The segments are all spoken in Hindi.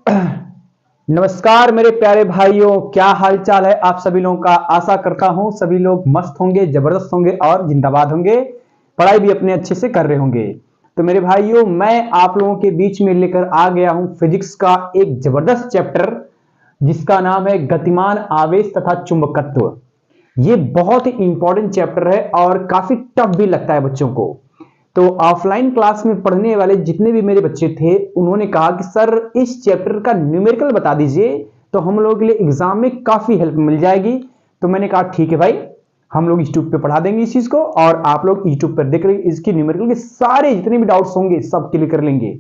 नमस्कार मेरे प्यारे भाइयों, क्या हाल चाल है आप सभी लोगों का। आशा करता हूं सभी लोग मस्त होंगे, जबरदस्त होंगे और जिंदाबाद होंगे। पढ़ाई भी अपने अच्छे से कर रहे होंगे। तो मेरे भाइयों, मैं आप लोगों के बीच में लेकर आ गया हूं फिजिक्स का एक जबरदस्त चैप्टर, जिसका नाम है गतिमान आवेश तथा चुंबकत्व। ये बहुत ही इंपॉर्टेंट चैप्टर है और काफी टफ भी लगता है बच्चों को। तो ऑफलाइन क्लास में पढ़ने वाले जितने भी मेरे बच्चे थे, उन्होंने कहा कि सर इस चैप्टर का न्यूमेरिकल बता दीजिए, तो हम लोगों के लिए एग्जाम में काफी हेल्प मिल जाएगी। तो मैंने कहा ठीक है भाई, हम लोग यूट्यूब पे पढ़ा देंगे इस चीज को, और आप लोग यूट्यूब पर देख रहे इसकी न्यूमेरिकल के सारे जितने भी डाउट्स होंगे सब क्लियर कर लेंगे।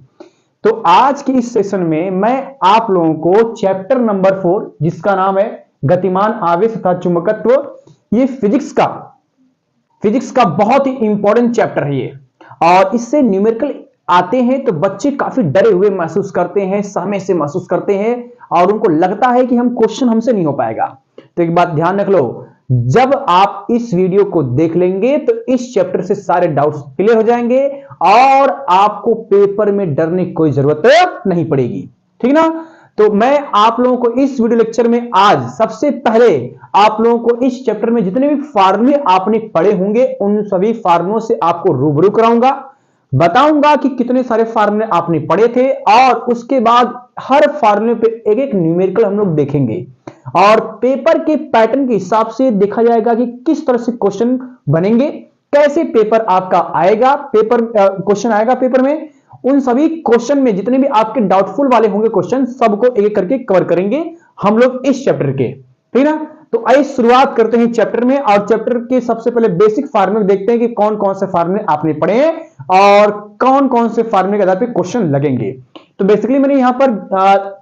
तो आज के इस सेशन में मैं आप लोगों को चैप्टर नंबर 4, जिसका नाम है गतिमान आवेश तथा चुंबकत्व, ये फिजिक्स का बहुत ही इंपॉर्टेंट चैप्टर है ये। और इससे न्यूमेरिकल आते हैं तो बच्चे काफी डरे हुए महसूस करते हैं, सहमे से महसूस करते हैं, और उनको लगता है कि हम क्वेश्चन हमसे नहीं हो पाएगा। तो एक बात ध्यान रख लो, जब आप इस वीडियो को देख लेंगे तो इस चैप्टर से सारे डाउट्स क्लियर हो जाएंगे और आपको पेपर में डरने की कोई जरूरत नहीं पड़ेगी। ठीक ना। तो मैं आप लोगों को इस वीडियो लेक्चर में आज सबसे पहले आप लोगों को इस चैप्टर में जितने भी फार्मूले आपने पढ़े होंगे उन सभी फार्मूलों से आपको रूबरू कराऊंगा, बताऊंगा कि कितने सारे फार्मूले आपने पढ़े थे, और उसके बाद हर फार्मूले पे एक एक न्यूमेरिकल हम लोग देखेंगे और पेपर के पैटर्न के हिसाब से देखा जाएगा कि किस तरह से क्वेश्चन बनेंगे, कैसे पेपर आपका आएगा, क्वेश्चन आएगा पेपर में। उन सभी क्वेश्चन में जितने भी आपके डाउटफुल वाले होंगे क्वेश्चन, सबको एक एक करके कवर करेंगे हम लोग इस चैप्टर के। ठीक ना। तो आइए शुरुआत करते हैं चैप्टर में, और चैप्टर के सबसे पहले बेसिक फार्मूले देखते हैं कि कौन कौन से फार्मूले आपने पढ़े हैं और कौन कौन से फार्मूले के आधार पर क्वेश्चन लगेंगे। तो बेसिकली मैंने यहां पर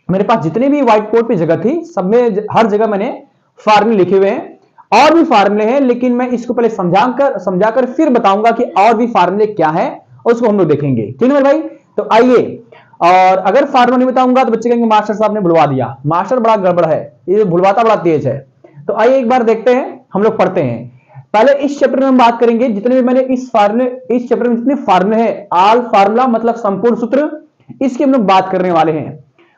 मेरे पास जितने भी व्हाइट बोर्ड पे जगह थी, सब में हर जगह मैंने फार्मूले लिखे हुए हैं। और भी फार्मूले हैं, लेकिन मैं इसको पहले समझाकर फिर बताऊंगा कि और भी फार्मूले क्या है, उसको हम लोग देखेंगे। ठीक है मेरे भाई। तो आइए, और अगर फार्मूला नहीं बताऊंगा तो बच्चे कहेंगे मास्टर साहब ने भुलवा दिया, मास्टर बड़ा गड़बड़ है, ये भुलवाता बड़ा तेज है। तो आइए एक बार देखते हैं, हम लोग पढ़ते हैं। पहले इस चैप्टर में हम बात करेंगे जितने भी मैंने इस चैप्टर में जितने फार्मूले हैं, ऑल फार्मूला मतलब संपूर्ण सूत्र, इसकी हम लोग बात करने वाले हैं।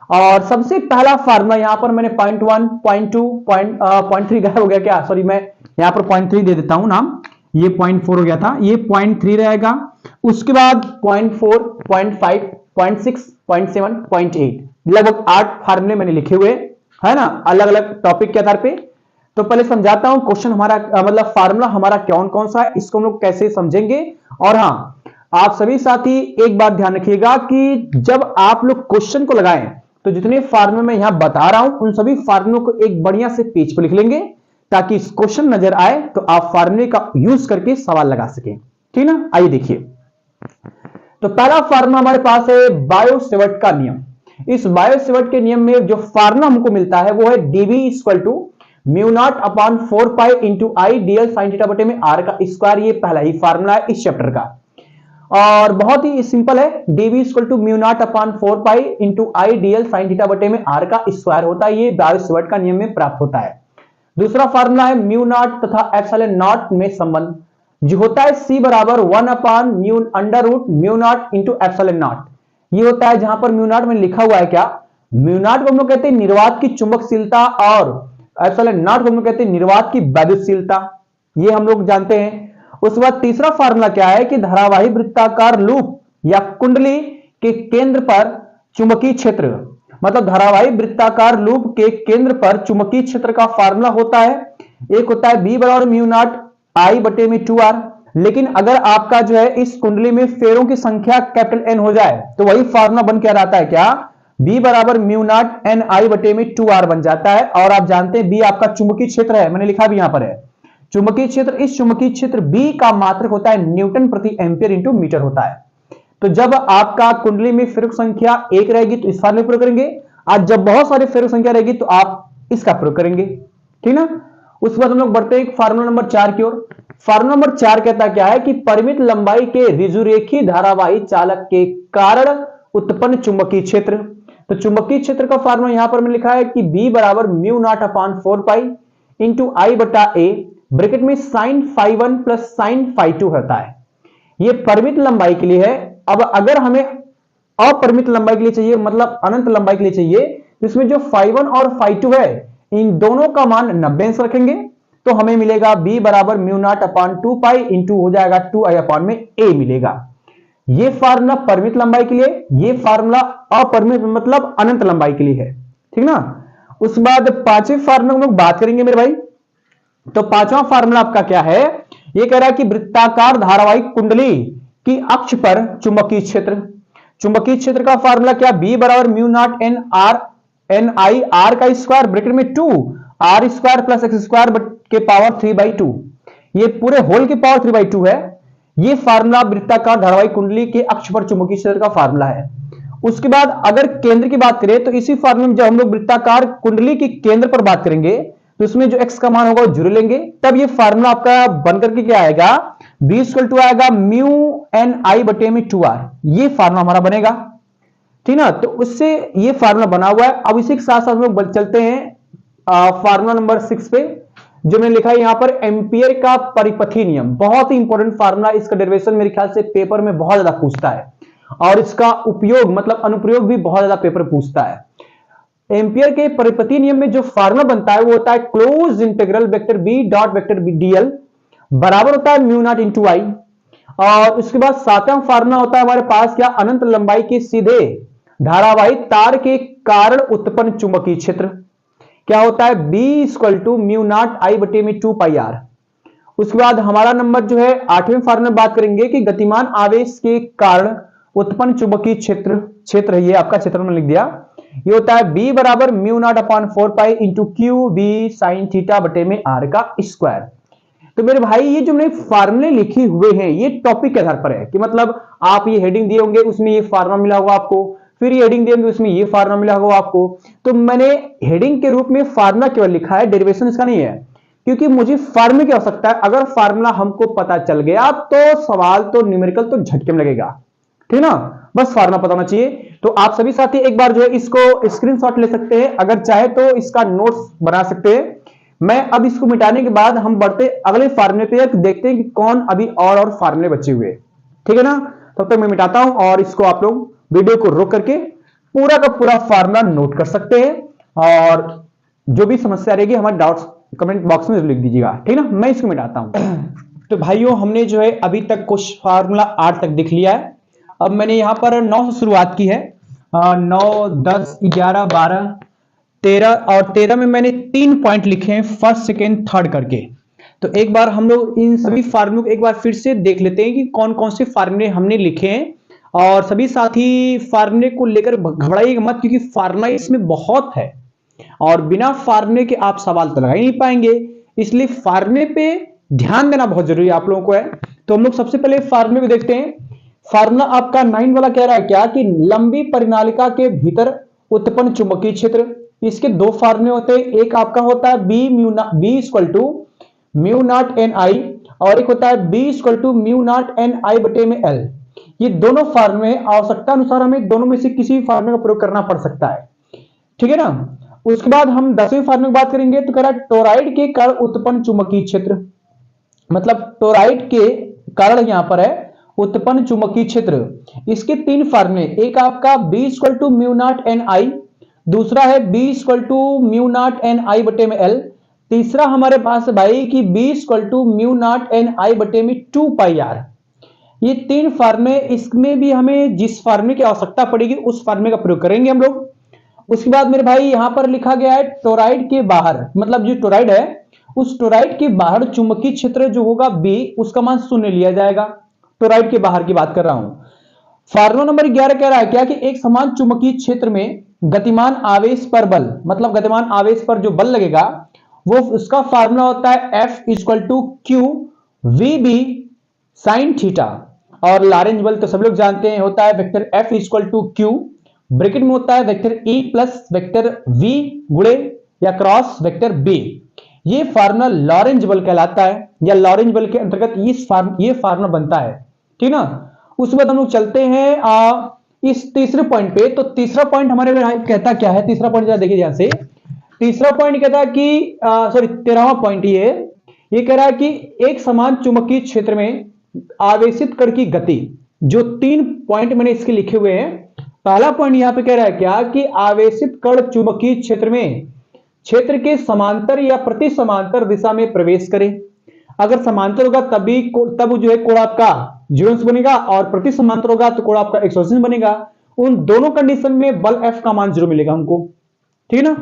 और सबसे पहला फार्मूला यहां पर मैंने पॉइंट 1, पॉइंट 2, पॉइंट 3 गायब हो गया क्या, सॉरी, मैं यहां पर पॉइंट 3 दे देता हूं नाम, ये पॉइंट 4 हो गया था, ये पॉइंट 3 रहेगा। उसके बाद point 4, point 5, point 6, point 7, point 8, लगभग 8 फार्मूले मैंने लिखे हुए है ना, अलग अलग टॉपिक के आधार पे। तो पहले समझाता हूं क्वेश्चन हमारा मतलब फार्मूला हमारा कौन कौन सा है, इसको हम लोग कैसे समझेंगे। और हाँ, आप सभी साथी एक बात ध्यान रखिएगा कि जब आप लोग क्वेश्चन को लगाएं तो जितने फार्मूले मैं यहां बता रहा हूं उन सभी फार्मूलों को एक बढ़िया से पेज पर लिख लेंगे, ताकि क्वेश्चन नजर आए तो आप फार्मूले का यूज करके सवाल लगा सकें। ठीक ना। आइए देखिए, तो पहला फार्मूला हमारे पास है बायो-सेवर्ट का नियम। इस बायो-सेवर्ट के नियम में जो फार्मूला हमको मिलता है वो है dv equal to mu naught upon 4 pi into I dl sine theta बटे में r का स्क्वायर। ये पहला ही फार्मूला है इस चैप्टर का, और बहुत ही सिंपल है। dv equal to mu naught upon 4 pi into I dl sine theta बटे में r का स्क्वायर होता है, ये बायो-सेवर्ट का नियम में प्राप्त होता है। दूसरा फार्मूला है म्यू नॉट तथा एप्सिलॉन नॉट में संबंध, जो होता है c बराबर 1 upon mu under root mu naught into epsilon naught. ये होता है जहां पर म्यू नॉट में लिखा हुआ है क्या, म्यू नॉट को हम लोग कहते हैं निर्वात की चुंबकशीलता, और एप्सिलॉन नॉट को हम लोग कहते हैं निर्वात की वैद्युतशीलता, ये हम लोग जानते हैं। उसके बाद तीसरा फार्मूला क्या है कि धारावाही वृत्ताकार लूप या कुंडली के केंद्र पर चुंबकीय क्षेत्र, मतलब धारावाही वृत्ताकार लूप के केंद्र पर चुंबकीय क्षेत्र का फार्मूला होता है। एक होता है बी बराबर म्यू नॉट आई बटे में 2r, लेकिन अगर आपका जो है इस कुंडली में फेरों की संख्या कैपिटल N हो जाए तो वही फार्मूला बन के रहता है क्या, b बराबर म्यू नॉट एन आई बटे में 2r बन जाता है। और आप जानते हैं b आपका चुंबकीय क्षेत्र है, मैंने लिखा भी यहां पर है चुंबकीय क्षेत्र। इस चुंबकीय क्षेत्र b का मात्रक होता है न्यूटन प्रति एम्पियर इंटू मीटर होता है। तो जब आपका कुंडली में फेरों की संख्या 1 रहेगी तो इस फार्मूले प्रयोग करेंगे, आज जब बहुत सारी फेरों की संख्या रहेगी तो आप इसका प्रयोग करेंगे। ठीक ना। उसके बाद हम लोग बढ़ते हैं फार्मूला नंबर 4 की ओर। फार्मूला नंबर 4 कहता क्या है कि परिमित लंबाई के ऋजुरेखी धारावाही चालक के कारण उत्पन्न चुंबकीय क्षेत्र। तो चुंबकीय क्षेत्र का फार्मूला यहां पर मैंने लिखा है कि b बराबर mu naught upon 4 pi into I बटा ए, ब्रैकेट में sine phi 1 plus sine phi 2 होता है। ये परिमित लंबाई के लिए है। अब अगर हमें अपरिमित लंबाई के लिए चाहिए, मतलब अनंत लंबाई के लिए चाहिए, तो इसमें जो φ1 और φ2 है इन दोनों का मान 90 अंश रखेंगे तो हमें मिलेगा b बराबर mu naught upon 2 pi into हो जाएगा 2i अपॉन में a मिलेगा। ये फार्मूला परिमित लंबाई के लिए, ये फार्मूला अपरिमित मतलब अनंत लंबाई के लिए है, ठीक ना। उसके बाद पांचवें फार्मूला हम लोग बात करेंगे मेरे भाई। तो पांचवा फार्मूला आपका क्या है, ये कह रहा है कि वृत्ताकार धारावाहिक कुंडली की अक्ष पर चुंबकीय क्षेत्र, चुंबकीय क्षेत्र का फार्मूला क्या, b बराबर mu naught N R N I R का स्क्वायर ब्रैकेट में 2 R square plus X square के पावर 3/2, ये पूरे होल के पावर 3/2 है। ये फार्मूला वृत्ताकार धारावाहिक कुंडली के अक्ष पर चुंबकीय क्षेत्र का फार्मूला है। उसके बाद अगर केंद्र की बात करें तो इसी फार्मूले में जब हम लोग वृत्ताकार कुंडली के केंद्र पर बात करेंगे तो इसमें जो x का मान होगा वो 0 लेंगे, तब ये फार्मूला आपका बनकर के क्या आएगा, b इक्वल टू आएगा म्यू एन आई बटे में 2r, ये फार्मूला हमारा बनेगा, ठीक ना। तो उससे ये फार्मूला बना हुआ है। अब इसी के साथ साथ हम लोग चलते हैं फार्मूला नंबर 6 पे, जो मैंने लिखा है यहां पर एम्पियर का परिपथी नियम, बहुत ही इंपॉर्टेंट फार्मूला, इसका डेरिवेशन मेरे ख्याल से पेपर में बहुत ज्यादा पूछता है और इसका उपयोग मतलब अनुप्रयोग भी बहुत ज्यादा पेपर पूछता है। एम्पियर के परिपथी नियम में जो फार्मूला बनता है वो होता है close integral vector b dot vector dl बराबर होता है म्यू नॉट इंटू आई। और उसके बाद सातवां फार्मूला होता है हमारे पास क्या, अनंत लंबाई के सीधे धारावाहिक तार के कारण उत्पन्न चुंबकीय क्षेत्र क्या होता है, b equal to mu naught I बटे में 2 पाई आर। उसके बाद हमारा नंबर जो है 8वें फार्मूले में बात करेंगे कि गतिमान आवेश के कारण उत्पन्न चुंबकीय क्षेत्र है, ये आपका क्षेत्र में लिख दिया, ये होता है b बराबर mu naught upon 4 pi into Q B sine theta बटे में r का स्क्वायर। तो मेरे भाई ये जो मैंने फार्मूले लिखे हुए हैं ये टॉपिक के आधार पर है कि मतलब आप ये हेडिंग दिए होंगे उसमें ये फार्मूला मिला होगा आपको, फिर ये हेडिंग दिए उसमें ये फार्मूला मिला होगा आपको। तो मैंने हेडिंग के रूप में फार्मूला केवल लिखा है, डेरिवेशन इसका नहीं है, क्योंकि मुझे फार्मूले की आवश्यकता है। अगर फार्मूला हमको पता चल गया तो सवाल तो न्यूमेरिकल तो झटके में लगेगा, ठीक ना, बस फार्मूला पता होना चाहिए। तो आप सभी साथी एक बार जो है इसको स्क्रीनशॉट ले सकते हैं, अगर चाहे तो इसका नोट्स बना सकते हैं। मैं अब इसको मिटाने के बाद हम बढ़ते अगले फार्मूले पे, देखते हैं कि कौन अभी और फार्मूले बचे हुए, ठीक है ना। तब तक मैं मिटाता हूं और इसको आप लोग वीडियो को रोक करके पूरा का पूरा फार्मूला नोट कर सकते हैं और जो भी समस्या रहेगी हमारे डाउट्स कमेंट बॉक्स में लिख दीजिएगा, ठीक ना। मैं इसको मिटाता हूं। तो भाइयों हमने जो है अभी तक कुछ फार्मूला 8 तक दिख लिया है। अब मैंने यहां पर 9 से शुरुआत की है, 9 10 11 12 13 और 13 में मैंने 3 पॉइंट लिखे हैं फर्स्ट सेकेंड थर्ड करके। तो एक बार हम लोग इन सभी फार्मूलों को एक बार फिर से देख लेते हैं कि कौन कौन से फार्मूले हमने लिखे हैं। और सभी साथी फार्मूले को लेकर घबराइएगा मत, क्योंकि फार्मूला इसमें बहुत है और बिना फार्मूले के आप सवाल तो लगा ही नहीं पाएंगे, इसलिए फार्मूले पे ध्यान देना बहुत जरूरी आप लोगों को है। तो हम लोग सबसे पहले फार्मूले को देखते हैं। फार्मूला आपका 9 वाला कह रहा है क्या कि लंबी परिनालिका के भीतर उत्पन्न चुंबकीय क्षेत्र, इसके 2 फार्मूले होते हैं, एक आपका होता है B equal to mu naught N I और एक होता है B equal to mu naught N I बटे में एल। ये दोनों फार्मूले आवश्यकता अनुसार हमें दोनों में से किसी भी फार्मूले का प्रयोग करना पड़ सकता है, ठीक है ना। उसके बाद हम 10वें फार्मूले की बात करेंगे तो कह रहा है टोराइड के कारण उत्पन्न चुंबकीय क्षेत्र, मतलब टोराइड के कारण यहां पर है उत्पन्न चुंबकीय क्षेत्र। इसके 3 फार्मूले, एक आपका B equal to mu naught N I, दूसरा है B equal to mu naught N I बटे में एल, तीसरा हमारे पास भाई कि B equal to mu naught N I बटे में 2 पाई आर। ये 3 फार्मूले, इसमें भी हमें जिस फार्मूले की आवश्यकता पड़ेगी उस फार्मूले का प्रयोग करेंगे हम लोग। उसके बाद मेरे भाई यहां पर लिखा गया है टोराइड के बाहर, मतलब जो टोराइड है उस टोराइड के बाहर चुंबकीय क्षेत्र जो होगा बी, उसका मान 0 लिया जाएगा। टोराइड के बाहर की बात कर रहा हूं। फार्मूला नंबर 11 कह रहा है क्या कि एक समान चुंबकीय क्षेत्र में गतिमान आवेश पर बल, मतलब गतिमान आवेश पर जो बल लगेगा वो उसका फार्मूला होता है F equal to Q V B sine theta. और लॉरेंज बल तो सब लोग जानते हैं होता है vector F equal to Q bracket में होता है vector E plus vector V गुणे या क्रॉस वेक्टर B। ये फार्मूला लॉरेंज बल कहलाता है या लॉरेंज बल के अंतर्गत ये फार्मूला बनता है, ठीक ना। उसके बाद हम लोग चलते हैं इस तीसरे पॉइंट पे। तो तीसरा पॉइंट हमारे कहता क्या है, तीसरा पॉइंट देखिए ध्यान से। तीसरा पॉइंट कहता है कि सॉरी 13वां पॉइंट ये कह रहा है कि एक समान चुंबकीय क्षेत्र में आवेशित कण की गति, जो 3 पॉइंट मैंने इसके लिखे हुए हैं पहला पॉइंट यहां पे कह रहा है क्या कि आवेशित कण चुंबकीय क्षेत्र में क्षेत्र के समांतर या प्रति समांतर दिशा में प्रवेश करे। अगर समांतर होगा तब जो है कोण आपका 0 अंश बनेगा और प्रति समांतर होगा तो कोण आपका 180 बनेगा। उन दोनों कंडीशन में बल F का मान 0 मिलेगा हमको, ठीक है ना।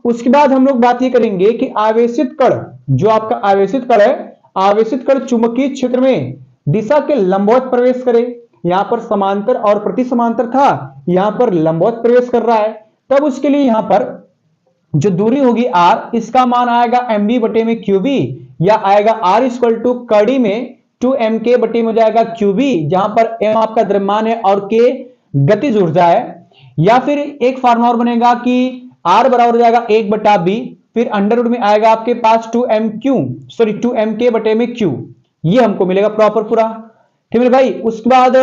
उसके बाद हम लोग बात ये करेंगे कि आवेशित कण, जो आपका आवेशित कण है, आवेशित कण चुंबकीय क्षेत्र में दिशा के लंबवत प्रवेश करे। यहां पर समांतर और प्रति समांतर था, यहां पर लंबवत प्रवेश कर रहा है, तब उसके लिए यहां पर जो दूरी होगी r, इसका मान आएगा mv बटे में qb, या आएगा r इक्वल टू कड़ी में 2mk बटे में हो जाएगा qb, जहां पर m आपका द्रव्यमान है और k गतिज ऊर्जा है। या फिर एक फार्मूला और बनेगा कि r बराबर हो जाएगा 1 बटा b, फिर अंडर रूट में आएगा आपके पास 2mk बटे में q, ये हमको मिलेगा प्रॉपर पूरा, ठीक है भाई। उसके बाद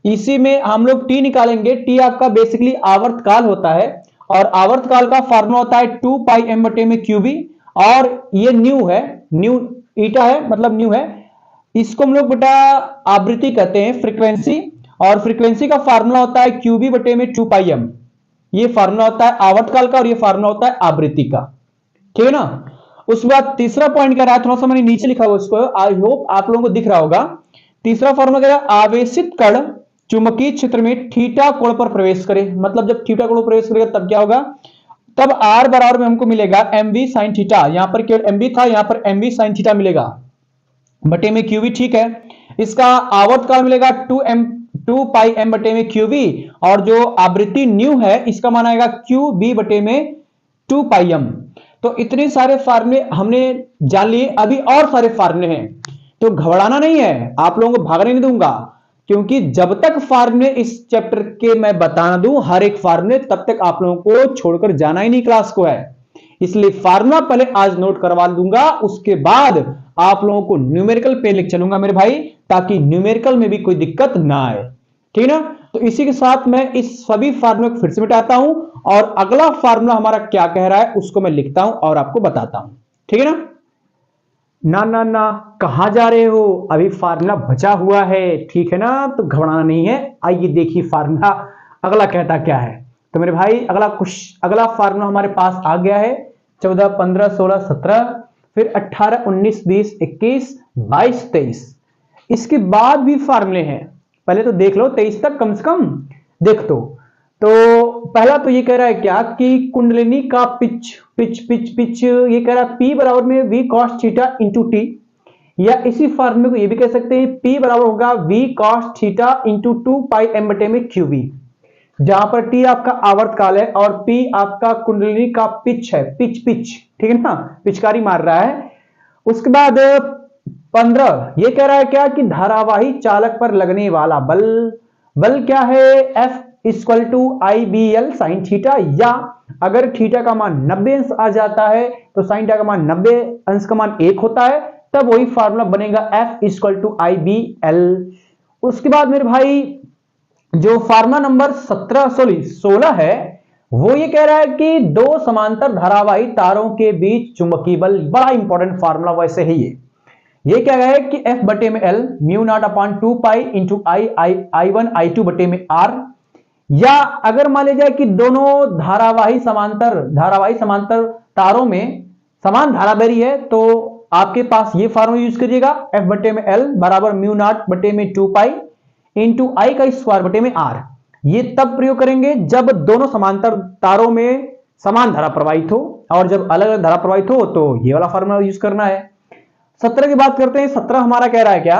इसी में हम लोग t निकालेंगे। t आपका बेसिकली आवर्तकाल होता है और आवर्तकाल का फार्मूला होता है 2 पाई m बटे में qb, और ये न्यू है, न्यू ईटा है मतलब न्यू है, इसको हम लोग बेटा आवृत्ति कहते हैं, फ्रीक्वेंसी, और फ्रीक्वेंसी का फार्मूला होता है qb बटे में 2 पाई m। ये फार्मूला होता है आवर्तकाल का और ये फार्मूला होता है आवृत्ति का, ठीक है ना। उसके बाद तीसरा पॉइंट कह रहा है, थोड़ा सा मैंने नीचे लिखा हुआ उसको, आई होप आप लोगों को दिख रहा होगा। तीसरा फार्मूला कह रहा है आवेशित कण चुंबकीय क्षेत्र में थीटा कोण पर प्रवेश करे। मतलब जब थीटा कोण पर प्रवेश करेगा तब क्या होगा, तब r बराबर में हमको मिलेगा mv sin थीटा, यहां पर केवल mv था, यहां पर mv sin थीटा मिलेगा बटे में qv, ठीक है। इसका आवर्तकाल मिलेगा 2 पाई m बटे में qv, और जो आवृत्ति न्यू है इसका मान आएगा qb बटे में 2 पाई m। तो इतने सारे फार्मूले हमने जान लिए, अभी और सारे फार्मूले हैं, तो घबराना नहीं है, आप लोगों को भागने नहीं दूंगा, क्योंकि जब तक फार्मूले इस चैप्टर के मैं बता दूं हर एक फार्मूले, तब तक आप लोगों को छोड़कर जाना ही नहीं क्लास को है। इसलिए फार्मूला पहले आज नोट करवा दूंगा, उसके बाद आप लोगों को न्यूमेरिकल पे लिख चलूंगा मेरे भाई, ताकि न्यूमेरिकल में भी कोई दिक्कत ना आए, ठीक है ना। तो इसी के साथ मैं इस सभी फार्मूले को फिर से मिटाता हूं और अगला फार्मूला हमारा क्या कह रहा है उसको मैं लिखता हूं और आपको बताता हूं, ठीक है ना। ना ना ना, कहां जा रहे हो, अभी फार्मूला बचा हुआ है, ठीक है ना, तो घबराना नहीं है। आइए देखिए फार्मूला अगला कहता क्या है। तो मेरे भाई अगला फार्मूला हमारे पास आ गया है, 14, 15, 16, 17, फिर 18, 19, 20, 21, 22, 23। इसके बाद भी फार्मूले हैं, पहले तो देख लो 23 तक कम से कम देख तो पहला तो ये कह रहा है क्या कि कुंडलिनी का पिच ये कह रहा है P बराबर में V cos theta into T, या इसी फार्मूले को ये भी कह सकते हैं P बराबर होगा V cos थीटा इंटू 2 पाई m बटे में qv, जहां पर T आपका आवर्तकाल है और P आपका कुंडलिनी का पिच है, पिच ठीक है ना, पिचकारी मार रहा है। उसके बाद 15 ये कह रहा है क्या कि धारावाही चालक पर लगने वाला बल क्या है, F equal to IBL sine theta, या अगर थीटा का मान 90 अंश आ जाता है तो साइन थीटा का मान 90 अंश का मान 1 होता है, तब वही फार्मूला बनेगा F इक्वल टू IBL। उसके बाद मेरे भाई जो फार्मूला नंबर 16 है वो ये कह रहा है कि दो समांतर धारावाही तारों के बीच चुंबकीय बल, बड़ा इंपॉर्टेंट फार्मूला वैसे ही ये क्या है कि F बटे में L mu naught upon 2 pi into I1 I2 बटे में R, या अगर मान लिया जाए कि दोनों धारावाही समांतर तारों में समान धाराबरी है, तो आपके पास ये फार्मूला यूज करिएगा, F बटे में L बराबर म्यू नॉट बटे में 2 पाई इंटू I का स्क्वायर बटे में R। ये तब प्रयोग करेंगे जब दोनों समांतर तारों में समान धारा प्रवाहित हो, और जब अलग अलग धारा प्रवाहित हो तो ये वाला फार्मूला यूज करना है। 17 की बात करते हैं। 17 हमारा कह रहा है क्या,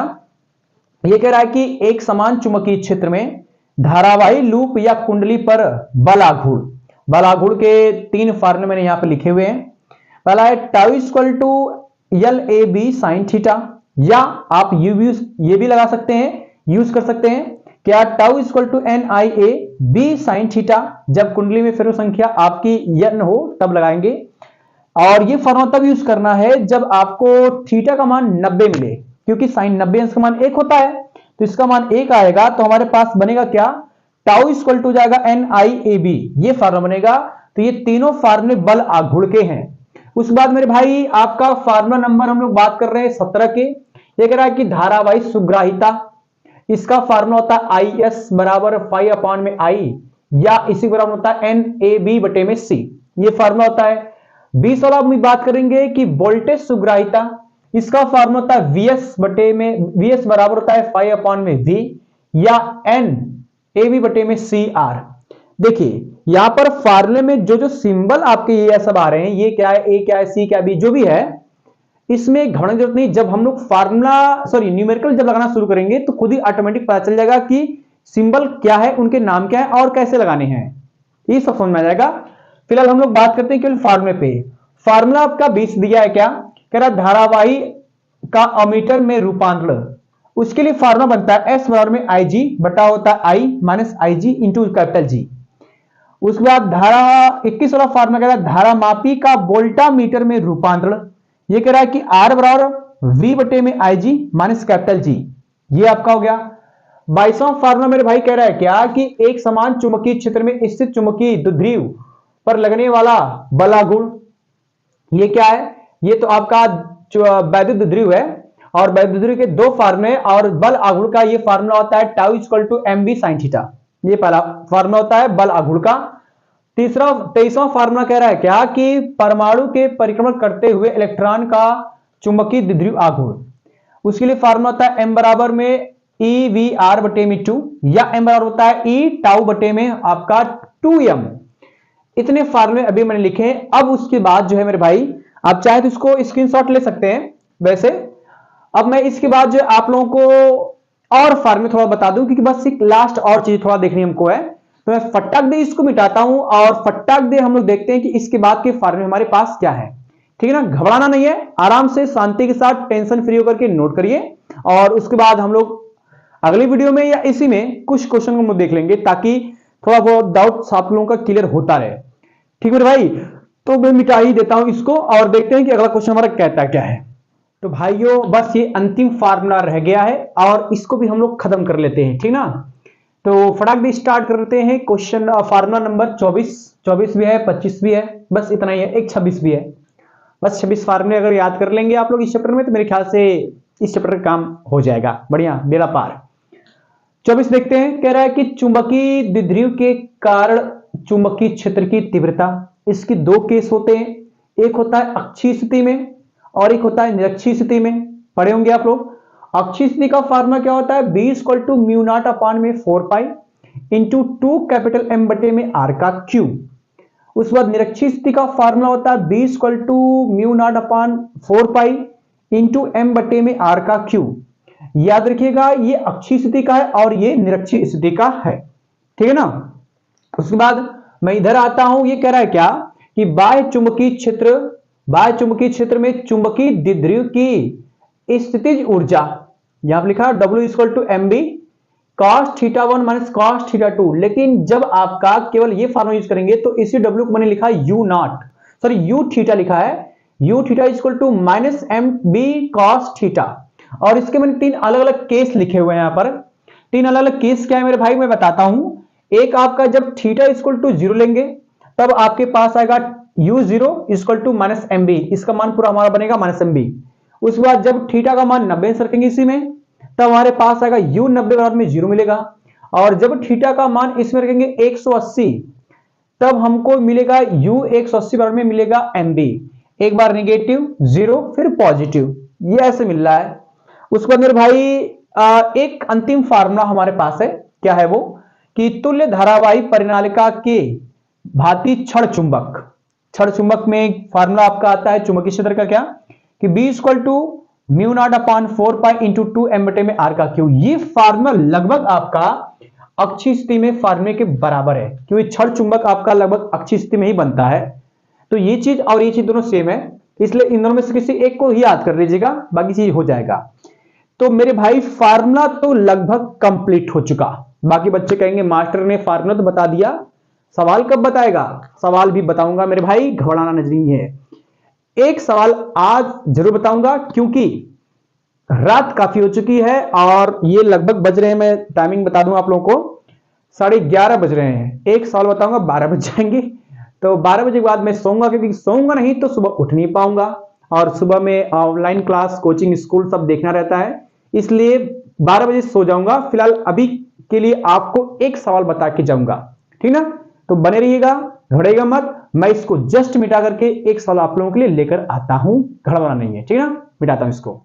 ये कह रहा है कि एक समान चुंबकीय क्षेत्र में धारावाही लूप या कुंडली पर बल आघूर्ण के 3 फार्मूले मैंने यहां पर लिखे हुए हैं। पहला है tau equal to LAB sin theta, या आप ये भी लगा सकते हैं, यूज कर सकते हैं क्या, tau equal to NIA B sin theta, जब कुंडली में फेरो संख्या आपकी n हो तब लगाएंगे, और ये फार्मूला तब यूज करना है जब आपको थीटा का मान 90 मिले, क्योंकि साइन 90 अंश का मान 1 होता है, तो इसका मान 1 आएगा, तो हमारे पास बनेगा क्या, टाउ इक्वल टू जाएगा NIAB, ये फार्मूला बनेगा। तो ये तीनों फार्मूले बल आघूर्ण के हैं। उसके बाद मेरे भाई आपका फार्मूला नंबर हम लोग बात कर रहे हैं 17 के, ये कह रहा है कि धारावाही सुग्राहिता, इसका फार्मूला होता है आई एस बराबर फाइव अपॉन में आई, या इसी बराबर होता है एन ए बी बटे में सी, ये फार्मूला होता है। 20 वाला हम बात करेंगे कि वोल्टेज सुग्राहिता, इसका फार्मूला होता है वीएस बटे में, वीएस बराबर होता है फाइव अपॉन में वी, या एन ए बी बटे में सी आर। देखिए यहां पर फार्मूले में जो जो सिंबल आपके ये सब आ रहे हैं, ये क्या है, ए क्या है, सी क्या है, बी, जो भी है, इसमें घबराने की जरूरत नहीं। जब हम लोग न्यूमेरिकल जब लगाना शुरू करेंगे तो खुद ही ऑटोमेटिक पता चल जाएगा कि सिंबल क्या है, उनके नाम क्या है और कैसे लगाने हैं, ये सब समझ में आ जाएगा। फिलहाल हम लोग बात करते हैं केवल फार्मूले पे। फार्मूला आपका 20 दिया है, क्या कह रहा है, धारावाही का अमीटर में रूपांतरण, उसके लिए फार्मूला बनता है एस बराबर में आई जी बटा होता है आई माइनस आई जी इंटू कैपिटल जी। उसके बाद धारा 21 वाला फार्मूला कह रहा है धारामापी का वोल्टामीटर में रूपांतरण, ये कह रहा है कि आर बराबर वी बटे में आई जी माइनस कैपिटल जी, ये आपका हो गया। 22वां फार्मूला मेरे भाई कह रहा है क्या कि एक समान चुंबकीय क्षेत्र में स्थित चुंबकीय द्विध्रुव पर लगने वाला बलागुण, ये क्या है, ये तो आपका वैद्युत द्विध्रुव है, और वैद्युत द्विध्रुव के दो फार्मूले, और बल आघूर्ण का ये फार्मूला होता है tau equal to M B sine theta, ये पहला फार्मूला होता है बल आघूर्ण का। 23वां फार्मूला कह रहा है क्या कि परमाणु के परिक्रमण करते हुए इलेक्ट्रॉन का चुंबकीय द्विध्रुव आघूर्ण, उसके लिए फार्मूला होता है एम बराबर में ई वी आर बटे में 2, या एम बराबर होता है ई टाउ बटे में आपका 2m। इतने फार्मूले अभी मैंने लिखे हैं। अब उसके बाद जो है मेरे भाई, आप चाहे तो इसको स्क्रीनशॉट ले सकते हैं वैसे। अब मैं इसके बाद जो आप लोगों को और फार्मूले थोड़ा बता दूं, क्योंकि बस एक लास्ट और चीज थोड़ा देखनी हमको है, तो मैं फटाक दे इसको मिटाता हूं और फटाक दे हम लोग देखते हैं कि इसके बाद के फार्मूले हमारे पास क्या है। ठीक है ना, घबराना नहीं है, आराम से शांति के साथ टेंशन फ्री होकर के नोट करिए, और उसके बाद हम लोग अगली वीडियो में या इसी में कुछ क्वेश्चन को देख लेंगे, ताकि थोड़ा बहुत डाउट आप लोगों का क्लियर होता रहे। ठीक है भाई, तो मैं मिटा ही देता हूं इसको और देखते हैं कि अगला क्वेश्चन हमारा कहता क्या है। तो भाइयों बस ये अंतिम फार्मूला रह गया है और इसको भी हम लोग खत्म कर लेते हैं, ठीक ना। तो फटाक से स्टार्ट करते हैं क्वेश्चन। फार्मूला नंबर 24 भी है, 25 भी है, बस इतना ही है, एक 26 भी है। बस 26 फार्मूले अगर याद कर लेंगे आप लोग इस चैप्टर में, तो मेरे ख्याल से इस चैप्टर का काम हो जाएगा, बढ़िया बेड़ा पार। 24 देखते हैं, कह रहा है कि चुंबकीय द्विध्रुव के कारण चुंबकीय क्षेत्र की तीव्रता, इसकी दो केस होते हैं, एक होता है अक्षीय स्थिति में और एक होता है निरक्षीय स्थिति में। पढ़े होंगे आप लोग। अक्षीय स्थिति का फार्मूला क्या होता है, B equal to mu naught upon में 4 पाई इंटू 2 कैपिटल एम बटे में आर का क्यूब। उसके बाद निरक्षीय स्थिति का फार्मूला होता है B equal to mu naught upon 4 pi into M बटे में आर का क्यूब। याद रखिएगा ये अक्षीय स्थिति का है और ये निरक्षीय स्थिति का है, ठीक है ना। उसके बाद मैं इधर आता हूं, ये कह रहा है क्या कि बाह्य चुंबकीय क्षेत्र में चुंबकीय द्विध्रुव की स्थितिज ऊर्जा, यहां पर लिखा W equal to M B cos theta 1 minus cos theta 2, लेकिन जब आपका केवल ये फार्मूला यूज करेंगे तो इसी W को मैंने लिखा यू थीटा लिखा है, U theta equal to minus M B cos theta. और इसके मैंने 3 अलग अलग केस लिखे हुए हैं यहां पर। 3 अलग अलग केस क्या है मेरे भाई, मैं बताता हूं। एक आपका जब थीटा इक्वल टू 0 लेंगे तब आपके पास आएगा u0 equal to minus M B, इसका मान पूरा हमारा बनेगा माइनस एम बी। उसके बाद जब थीटा का मान 90 से रखेंगे इसी में, तब हमारे पास आएगा u90 बराबर में 0 मिलेगा। और जब थीटा का मान इसमें रखेंगे 180, तब हमको मिलेगा u180 बराबर में मिलेगा एम बी। एक बार नेगेटिव 0 फिर पॉजिटिव, ये ऐसे मिल रहा है। उसके बाद मेरे भाई एक अंतिम फार्मूला हमारे पास है, क्या है वो, कि तुल्य धारावाही परिनालिका के भांति क्षण चुंबक में फार्मूला आपका आता है चुंबकीय क्षेत्र का, क्या कि B equal to mu naught upon 4 pi into 2 M बटे में आर का क्यूब। ये फार्मूला लगभग आपका अक्षीय स्थिति में फार्मूले के बराबर है, क्योंकि क्षण चुंबक आपका लगभग अक्षीय स्थिति में ही बनता है। तो ये चीज और ये चीज दोनों सेम है, इसलिए इन दोनों में से किसी एक को ही याद कर लीजिएगा, बाकी चीज हो जाएगा। तो मेरे भाई फार्मूला तो लगभग कंप्लीट हो चुका। बाकी बच्चे कहेंगे मास्टर ने फार्मूला तो बता दिया, सवाल कब बताएगा? सवाल भी बताऊंगा मेरे भाई, घबराना नहीं है। एक सवाल आज जरूर बताऊंगा, क्योंकि रात काफी हो चुकी है और ये लगभग बज रहे हैं, मैं टाइमिंग बता दूं आप लोगों को, 11:30 बज रहे हैं। एक सवाल बताऊंगा, 12 बज जाएंगे। तो 12 बजे के बाद मैं सोऊंगा, क्योंकि सोऊंगा नहीं तो सुबह उठ नहीं पाऊंगा, और सुबह में ऑनलाइन क्लास, कोचिंग, स्कूल सब देखना रहता है, इसलिए 12 बजे सो जाऊंगा। फिलहाल अभी के लिए आपको एक सवाल बता के जाऊंगा, ठीक ना। तो बने रहिएगा, घबराइएगा मत। मैं इसको जस्ट मिटा करके एक सवाल आप लोगों के लिए लेकर आता हूं, घबराना नहीं है, ठीक ना। मिटाता हूं इसको।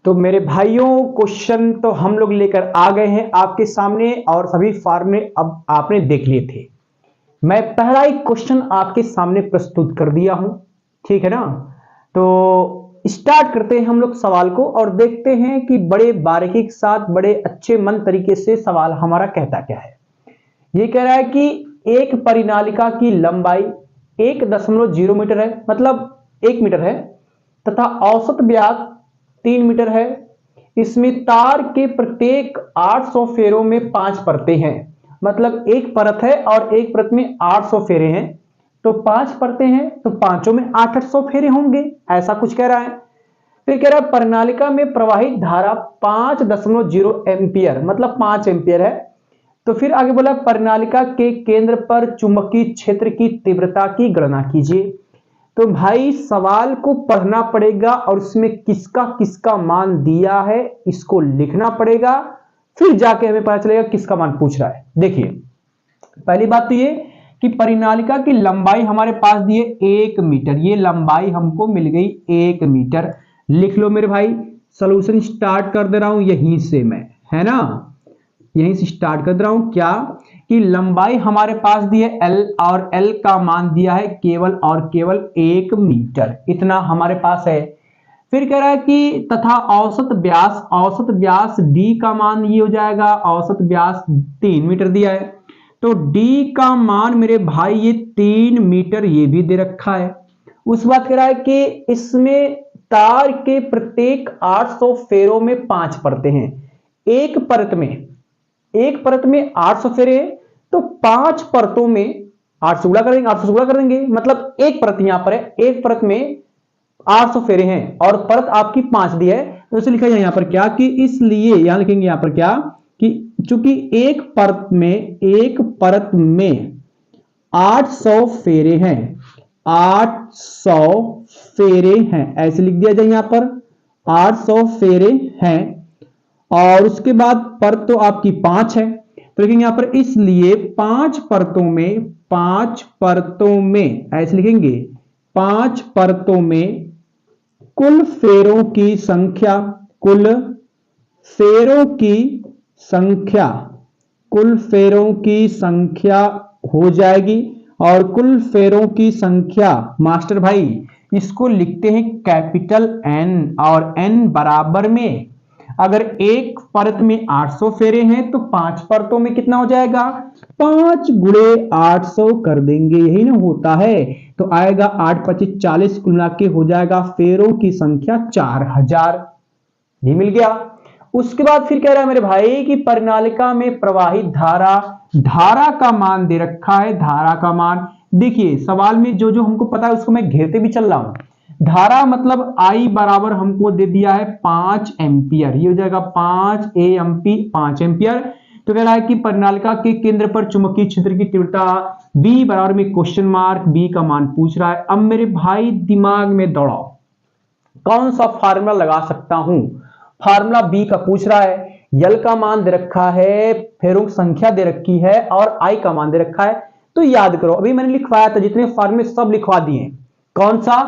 तो मेरे भाइयों, क्वेश्चन तो हम लोग लेकर आ गए हैं आपके सामने और सभी फॉर्मूले अब आपने देख लिए थे। मैं पहला ही क्वेश्चन आपके सामने प्रस्तुत कर दिया हूं, ठीक है ना। तो स्टार्ट करते हैं हम लोग सवाल को और देखते हैं कि बड़े बारीकी के साथ, बड़े अच्छे मन तरीके से सवाल हमारा कहता क्या है। ये कह रहा है कि एक परिनालिका की लंबाई 1.0 मीटर है, मतलब 1 मीटर है, तथा औसत व्यास 3 मीटर है। इसमें तार के प्रत्येक 800 फेरों में 5 परतें हैं, मतलब एक परत है और एक परत में 800 फेरे हैं, तो 5 परतें हैं, तो पांचों में 800 फेरे होंगे, ऐसा कुछ कह रहा है। फिर कह रहा है परिनालिका में प्रवाहित धारा 5.0 एम्पियर, मतलब 5 एम्पियर है। तो फिर आगे बोला परिनालिका के केंद्र पर चुंबकीय क्षेत्र की तीव्रता की गणना कीजिए। तो भाई सवाल को पढ़ना पड़ेगा और इसमें किसका किसका मान दिया है इसको लिखना पड़ेगा, फिर जाके हमें पता चलेगा किसका मान पूछ रहा है। देखिए, पहली बात तो ये कि परिनालिका की लंबाई हमारे पास दी है 1 मीटर, ये लंबाई हमको मिल गई 1 मीटर। लिख लो मेरे भाई, सॉल्यूशन स्टार्ट कर दे रहा हूं यहीं से मैं, है ना, यहीं से स्टार्ट कर रहा हूं। क्या कि लंबाई हमारे पास दी है L और L का मान दिया है केवल और केवल 1 मीटर, इतना हमारे पास है। फिर कह रहा है कि तथा औसत व्यास D का मान ये हो जाएगा, औसत व्यास 3 मीटर दिया है, तो D का मान मेरे भाई ये 3 मीटर ये भी दे रखा है। उस बात कह रहा है कि इसमें तार के प्रत्येक 800 फेरों में 5 परतें हैं। एक परत में 800 फेरे, तो 5 परतों में 800 गुणा कर देंगे, 800 गुणा कर देंगे, मतलब एक परत यहां पर है, एक परत में 800 फेरे हैं और परत आपकी 5 दी है, तो इसे लिखा जाए यहां पर क्या कि इसलिए यहां लिखेंगे यहां पर क्या कि चूंकि एक परत में 800 फेरे हैं, 800 फेरे हैं, ऐसे लिख दिया जाए यहां पर 800 फेरे हैं। और उसके बाद परत तो आपकी 5 है, तो लिखेंगे यहां पर इसलिए 5 परतों में ऐसे लिखेंगे 5 परतों में कुल फेरों की संख्या हो जाएगी। और कुल फेरों की संख्या मास्टर भाई इसको लिखते हैं कैपिटल N, और N बराबर में अगर एक परत में 800 फेरे हैं तो 5 परतों में कितना हो जाएगा, 5 गुणे 800 कर देंगे, यही ना होता है। तो आएगा 8 25 40, कुल मिला के हो जाएगा फेरों की संख्या 4000, ये मिल गया। उसके बाद फिर कह रहा है मेरे भाई कि परिनालिका में प्रवाहित धारा का मान दे रखा है, धारा का मान देखिए सवाल में जो जो हमको पता है उसको मैं घेरते भी चल रहा हूं। धारा मतलब I बराबर हमको दे दिया है 5 एम्पियर, ये हो जाएगा 5 एम्पियर। तो कह रहा है कि परिनालिका के केंद्र पर चुंबकीय क्षेत्र की तीव्रता B बराबर में क्वेश्चन मार्क, B का मान पूछ रहा है। अब मेरे भाई दिमाग में दौड़ाओ, कौन सा फार्मूला लगा सकता हूं। फार्मूला B का पूछ रहा है, L का मान दे रखा है, फेरों की संख्या दे रखी है और I का मान दे रखा है। तो याद करो, अभी मैंने लिखवाया था, जितने फार्मूले सब लिखवा दिए। कौन सा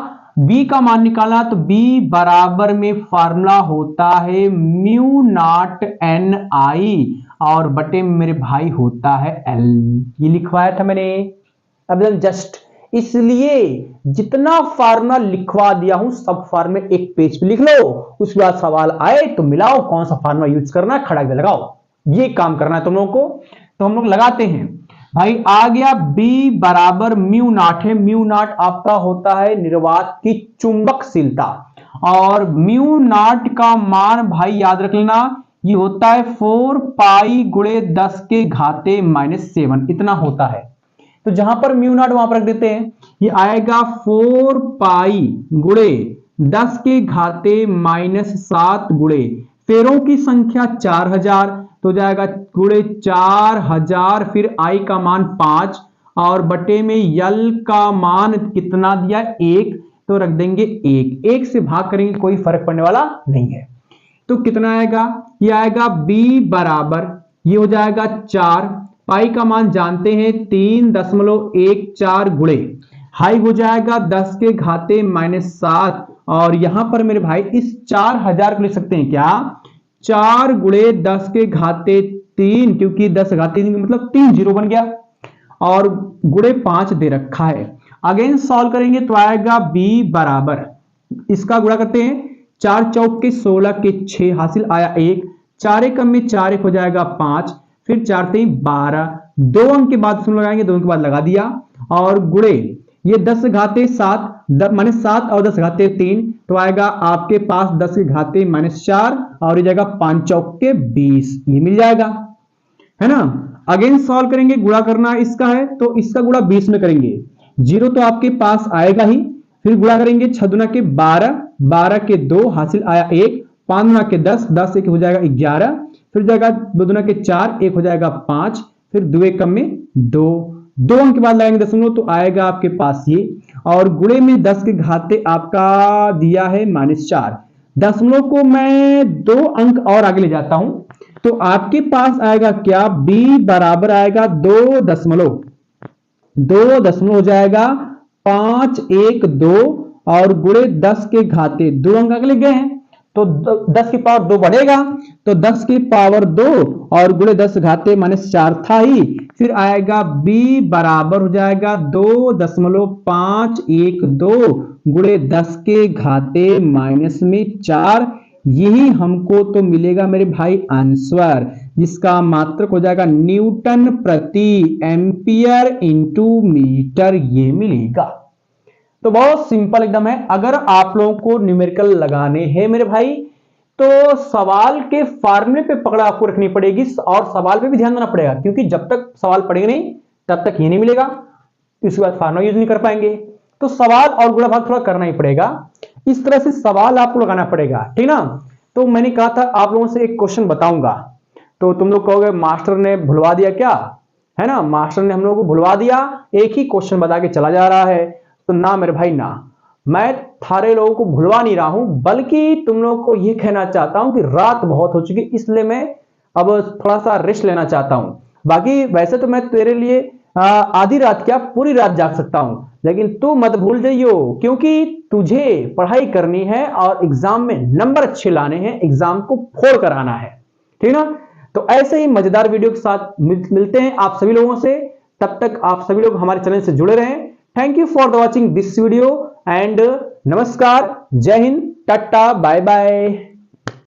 B का मान निकाला, तो B बराबर में फार्मूला होता है म्यू नॉट NI और बटे मेरे भाई होता है L, ये लिखवाया था मैंने। अब जस्ट इसलिए जितना फार्मूला लिखवा दिया हूं सब फार्मूले एक पेज पे लिख लो, उसके बाद सवाल आए तो मिलाओ कौन सा फार्मूला यूज करना है, खड़ा लगाओ, ये काम करना है तुम लोगों को। तो हम लोग लगाते हैं भाई। आ गया B बराबर म्यू नॉट है, म्यू नॉट आपका होता है निर्वात की चुंबकशीलता, और म्यू नॉट का मान भाई याद रख लेना ये होता है 4 पाई गुणे 10 के घाते -7, इतना होता है। तो जहां पर म्यू नॉट वहां पर रख देते हैं, ये आएगा 4 पाई गुणे 10 के घाते -7 गुणे फेरों की संख्या 4000, तो जाएगा गुणे 4000, फिर I का मान 5 और बटे में L का मान कितना दिया 1, तो रख देंगे 1 से भाग करेंगे कोई फर्क पड़ने वाला नहीं है। तो कितना आएगा, ये आएगा b बराबर, ये हो जाएगा 4, पाई का मान जानते हैं 3.14 गुणे हाई हो जाएगा 10 के घाते -7, और यहां पर मेरे भाई इस 4000 को लिख सकते हैं क्या, 4 गुणे 10 के घाते 3, क्योंकि 10 घाते 3 मतलब 3 जीरो बन गया, और गुणे 5 दे रखा है। अगेन सॉल्व करेंगे तो आएगा b बराबर, इसका गुणा करते हैं, 4 चौक के 16 के 6 हासिल आया 1, 4 एकम में 4 1 हो जाएगा 5, फिर 4 3 12, 2 अंक के बाद दशमलव लगाएंगे, 2 अंक के बाद लगा दिया, और गुणे ये 10 घाते 7 माने 7 और 10 घाते 3, तो आएगा आपके पास 10 के घाते -4, और ये जाएगा 5 चौक के 20, ये मिल जाएगा, है ना। अगेन सॉल्व करेंगे, गुणा करना इसका है तो इसका गुणा 20 में करेंगे, 0 तो आपके पास आएगा ही, फिर गुणा करेंगे 6 दूना के 12, 12 के 2 हासिल आया 1, 5 दूना के 10, 10 1 हो जाएगा 11, फिर जाएगा 2 दूना के 4, 1 हो जाएगा 5, फिर 2 एकम में 2, 2 अंक के बाद लगाएंगे दशमलव तो आएगा आपके पास ये, और गुणे में 10 के घाते आपका दिया है -4, दशमलव को मैं 2 अंक और आगे ले जाता हूं तो आपके पास आएगा क्या, b बराबर आएगा 2 हो जाएगा 5 1 2, और गुणे 10 के घाते 2 अंक आगे ले गए हैं तो 10 की पावर 2 बढ़ेगा, तो 10 की पावर 2 और गुणे 10 घाते -4 था ही, फिर आएगा b बराबर हो जाएगा 2.512 गुणे 10 के घाते -4, यही हमको तो मिलेगा मेरे भाई आंसर, जिसका मात्रक हो जाएगा न्यूटन प्रति एम्पियर इंटू मीटर, ये मिलेगा। तो बहुत सिंपल एकदम है। अगर आप लोगों को न्यूमेरिकल लगाने हैं मेरे भाई तो सवाल के फार्मूले पे पकड़ आपको रखनी पड़ेगी, और सवाल पे भी ध्यान देना पड़ेगा, क्योंकि जब तक सवाल पढ़ेंगे नहीं तब तक ये नहीं मिलेगा, इसके बाद फार्मूला यूज नहीं कर पाएंगे, तो सवाल और गुणा भाग थोड़ा करना ही पड़ेगा, इस तरह से सवाल आपको लगाना पड़ेगा, ठीक ना। तो मैंने कहा था आप लोगों से एक क्वेश्चन बताऊंगा, तो तुम लोग कहोगे मास्टर ने भुलवा दिया क्या, है ना, मास्टर ने हम लोगों को भुलवा दिया, एक ही क्वेश्चन बता के चला जा रहा है। तो ना मेरे भाई ना, मैं थारे लोगों को भुलवा नहीं रहा हूं, बल्कि तुम लोगों को यह कहना चाहता हूं कि रात बहुत हो चुकी, इसलिए मैं अब थोड़ा सा रेस्ट लेना चाहता हूं। बाकी वैसे तो मैं तेरे लिए आधी रात क्या पूरी रात जाग सकता हूं, लेकिन तू मत भूल जाइयो, क्योंकि तुझे पढ़ाई करनी है और एग्जाम में नंबर अच्छे लाने हैं, एग्जाम को फोड़ कर आना है, ठीक ना। तो ऐसे ही मजेदार वीडियो के साथ मिलते हैं आप सभी लोगों से, तब तक आप सभी लोग हमारे चैनल से जुड़े रहें। Thank you for watching this video and नमस्कार, जय हिंद, टाटा, बाय बाय।